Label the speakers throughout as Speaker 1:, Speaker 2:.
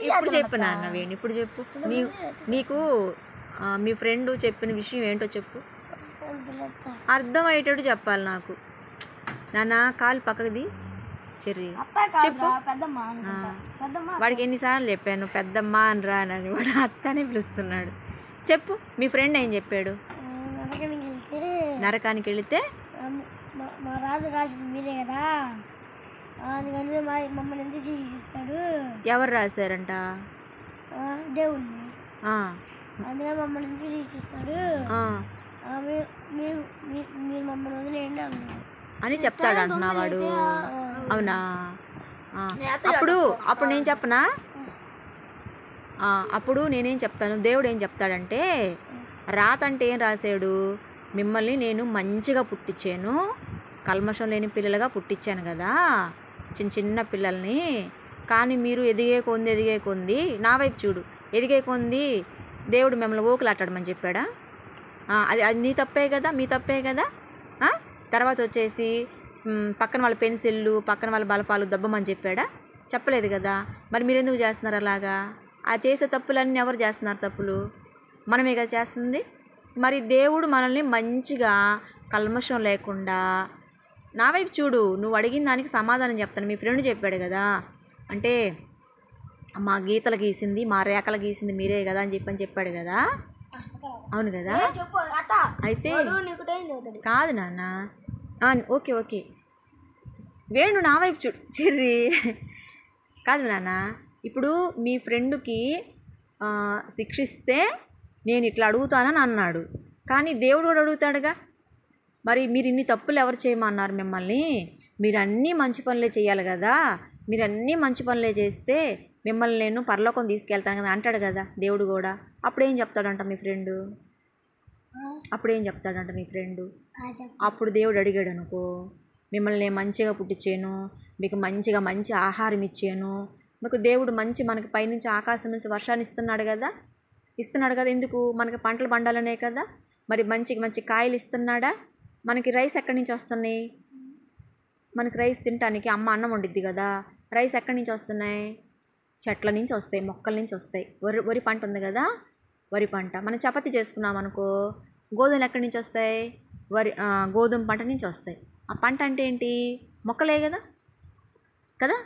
Speaker 1: ఇప్పుడు చెప్పు నాన్న వేణు, ఇప్పుడు చెప్పు. నీకు మీ ఫ్రెండ్ చెప్పిన విషయం ఏంటో చెప్పు. అర్థమయ్యేటట్టు చెప్పాలి నాకు. నాన్న కాలు పక్కది చెర్రి చెప్పు. వాడికి ఎన్నిసార్లు చెప్పాను పెద్దమ్మ అని రా అని, వాడు అత్తనే పిలుస్తున్నాడు. చెప్పు, మీ ఫ్రెండ్ ఏం చెప్పాడు? నరకానికి వెళితే
Speaker 2: మా రాజు రాసింది మీరే కదా, అందుకని మమ్మల్ని ఎంత శిక్షిస్తాడు.
Speaker 1: ఎవరు రాశారంట?
Speaker 2: దేవుణ్ణి. అందుకని మమ్మల్ని ఎంత శిక్షిస్తాడు, మీరు మమ్మల్ని వదిలేయండి అన్నాడు
Speaker 1: అని చెప్తాడు అంటున్నా వాడు. అవునా? అప్పుడు నేను చెప్పనా? అప్పుడు నేనేం చెప్తాను, దేవుడు ఏం చెప్తాడంటే, రాత అంటే ఏం రాశాడు? మిమ్మల్ని నేను మంచిగా పుట్టించాను, కల్మషం లేని పిల్లలుగా పుట్టించాను కదా, చిన్న చిన్న పిల్లల్ని. కానీ మీరు ఎదిగే కొంది నా వైపు చూడు, ఎదిగే కొంది దేవుడు మిమ్మల్ని ఓకులాటాడమని చెప్పాడా? అది నీ తప్పే కదా, మీ తప్పే కదా. తర్వాత వచ్చేసి పక్కన వాళ్ళ పెన్సిళ్ళు, పక్కన వాళ్ళ బలపాలు దబ్బమని చెప్పాడా? చెప్పలేదు కదా. మరి మీరు ఎందుకు చేస్తున్నారు అలాగా? ఆ చేసే తప్పులన్నీ ఎవరు చేస్తున్నారు తప్పులు? మనమే కదా చేస్తుంది. మరి దేవుడు మనల్ని మంచిగా కల్మషం లేకుండా, నా వైపు చూడు, నువ్వు అడిగిన దానికి సమాధానం చెప్తాను. మీ ఫ్రెండ్ చెప్పాడు కదా, అంటే మా గీతలు గీసింది, మా రేఖలు గీసింది మీరే కదా అని చెప్పాడు కదా. అవును కదా? అయితే కాదు నాన్న. ఓకే వేణు నా వైపు చూడు చెర్రి. కాదు నాన్న, ఇప్పుడు మీ ఫ్రెండ్కి శిక్షిస్తే నేను ఇట్లా అడుగుతానని అన్నాడు, కానీ దేవుడు కూడా అడుగుతాడుగా. మరి మీరు ఇన్ని తప్పులు ఎవరు చేయమన్నారు మిమ్మల్ని? మీరు అన్నీ మంచి పనులే చేయాలి కదా, మీరు అన్నీ మంచి పనులే చేస్తే మిమ్మల్ని నేను పరలోకం తీసుకెళ్తాను కదా అంటాడు కదా దేవుడు కూడా. అప్పుడేం చెప్తాడంట మీ ఫ్రెండు? అప్పుడు దేవుడు అడిగాడు అనుకో, మిమ్మల్ని నేను మంచిగా పుట్టించాను, మీకు మంచి ఆహారం ఇచ్చాను, మీకు దేవుడు మనకి పైనుంచి ఆకాశం నుంచి వర్షాన్ని ఇస్తున్నాడు కదా. ఎందుకు? మనకి పంటలు పండాలనే కదా. మరి మంచి కాయలు ఇస్తున్నాడా? మనకి రైస్ ఎక్కడి నుంచి వస్తున్నాయి? మనకి రైస్ తినటానికి అమ్మ అన్నం వండిద్ది కదా. రైస్ ఎక్కడి నుంచి వస్తున్నాయి? చెట్ల నుంచి వస్తాయి, మొక్కల నుంచి వస్తాయి. వరి పంట ఉంది కదా, వరి పంట. మనం చపాతీ చేసుకున్నాం అనుకో, గోధుమలు ఎక్కడి నుంచి వస్తాయి? గోధుమ పంట నుంచి వస్తాయి. ఆ పంట అంటే ఏంటి? మొక్కలే కదా.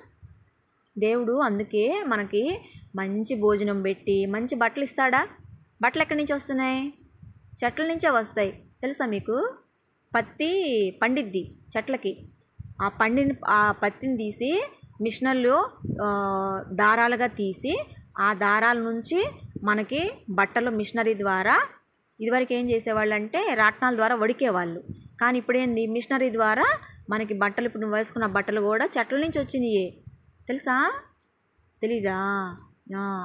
Speaker 1: దేవుడు అందుకే మనకి మంచి భోజనం పెట్టి మంచి బట్టలు ఇస్తాడా? బట్టలు ఎక్కడి నుంచి వస్తున్నాయి? చెట్ల నుంచే వస్తాయి. తెలుసా మీకు? పత్తి పండిద్ది చెట్లకి. ఆ పత్తిని తీసి మిషనల్లో దారాలుగా తీసి, ఆ దారాల నుంచి మనకి బట్టలు మిషనరీ ద్వారా, ఇదివరకు ఏం చేసేవాళ్ళు అంటే రాట్నాల ద్వారా వడికేవాళ్ళు. కానీ ఇప్పుడేంది? మిషనరీ ద్వారా మనకి బట్టలు, ఇప్పుడు నువ్వు వేసుకున్న బట్టలు కూడా చెట్ల నుంచి వచ్చినాయి. తెలుసా? తెలీదా?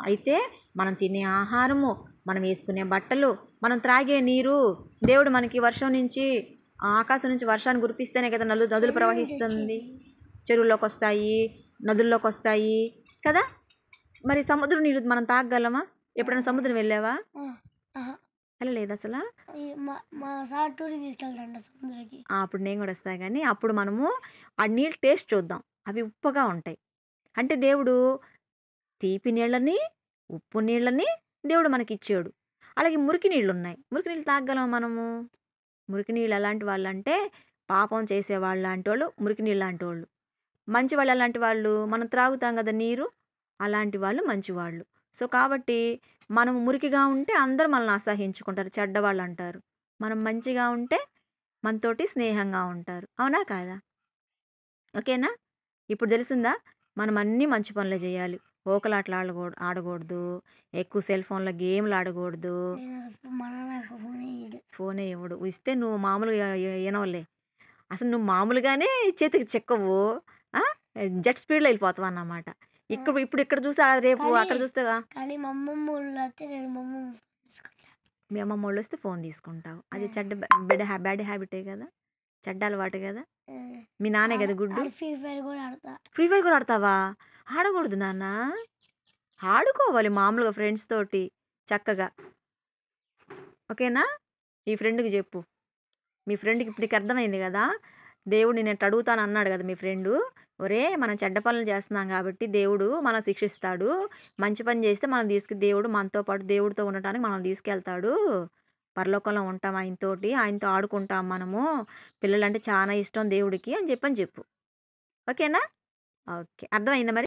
Speaker 1: అయితే మనం తినే ఆహారము, మనం వేసుకునే బట్టలు, మనం త్రాగే నీరు, దేవుడు మనకి వర్షం నుంచి, ఆకాశం నుంచి వర్షాన్ని కురిపిస్తేనే కదా నదులు ప్రవహిస్తుంది, చెరువుల్లోకి వస్తాయి, నదుల్లోకి వస్తాయి కదా. మరి సముద్రం నీళ్ళు మనం తాగగలమా? ఎప్పుడైనా సముద్రం వెళ్ళావా? వెళ్ళలేదు అసలు. అప్పుడు నేను కూడా వస్తా, కానీ అప్పుడు మనము ఆ నీళ్ళు టేస్ట్ చూద్దాం. అవి ఉప్పుగా ఉంటాయి. అంటే దేవుడు తీపి నీళ్ళని, ఉప్పు నీళ్ళని దేవుడు మనకి ఇచ్చాడు. అలాగే మురికి నీళ్ళు ఉన్నాయి. మురికి నీళ్ళు తాగగలమా మనము? మురికి నీళ్ళు ఎలాంటి వాళ్ళు అంటే పాపం చేసేవాళ్ళు లాంటి వాళ్ళు మురికి నీళ్ళు లాంటి వాళ్ళు. మంచి వాళ్ళు ఎలాంటి వాళ్ళు? మనం త్రాగుతాం కదా నీరు, అలాంటి వాళ్ళు మంచివాళ్ళు. సో కాబట్టి మనం మురికిగా ఉంటే అందరూ మనల్ని అసహించుకుంటారు, చెడ్డవాళ్ళు అంటారు. మనం మంచిగా ఉంటే మనతోటి స్నేహంగా ఉంటారు. అవునా కాదా? ఓకేనా? ఇప్పుడు తెలిసిందా? మనం అన్నీ మంచి పనులే చేయాలి. ఓకలాటలు ఆడకూడదు, ఎక్కువ సెల్ ఫోన్లో గేమ్లు ఆడకూడదు. ఫోనే ఇవ్వడు. ఇస్తే నువ్వు మామూలుగా వినవలే. అసలు నువ్వు మామూలుగానే చేతికి చిక్కవు, జెట్ స్పీడ్లో వెళ్ళిపోతావు అన్నమాట. ఇప్పుడు ఇక్కడ చూస్తే రేపు అక్కడ చూస్తావా? మీ అమ్మమ్మ వాళ్ళు వస్తే ఫోన్ తీసుకుంటావు. అది బ్యాడ్ హ్యాబిటే కదా, చెడ్డ అలవాటు కదా. మీ నానే కదా గుడ్డు. ఫ్రీ ఫైర్ కూడా ఆడతావా? ఆడకూడదు నాన్న, ఆడుకోవాలి మామూలుగా ఫ్రెండ్స్ తోటి చక్కగా. ఓకేనా? ఈ ఫ్రెండ్కి చెప్పు, మీ ఫ్రెండ్కి ఇప్పటికి అర్థమైంది కదా, దేవుడు నేను అడుగుతాను అన్నాడు కదా మీ ఫ్రెండు. ఒరే మనం చెడ్డ పనులు చేస్తున్నాం కాబట్టి దేవుడు మనం శిక్షిస్తాడు. మంచి పని చేస్తే మనం దేవుడు మనతో పాటు దేవుడితో ఉండటానికి మనం తీసుకెళ్తాడు. పరలోకంలో ఉంటాం ఆయనతోటి. ఆయనతో ఆడుకుంటాం మనము. పిల్లలంటే చాలా ఇష్టం దేవుడికి అని చెప్పు. ఓకేనా? ఓకే. అర్థమైందా మరి?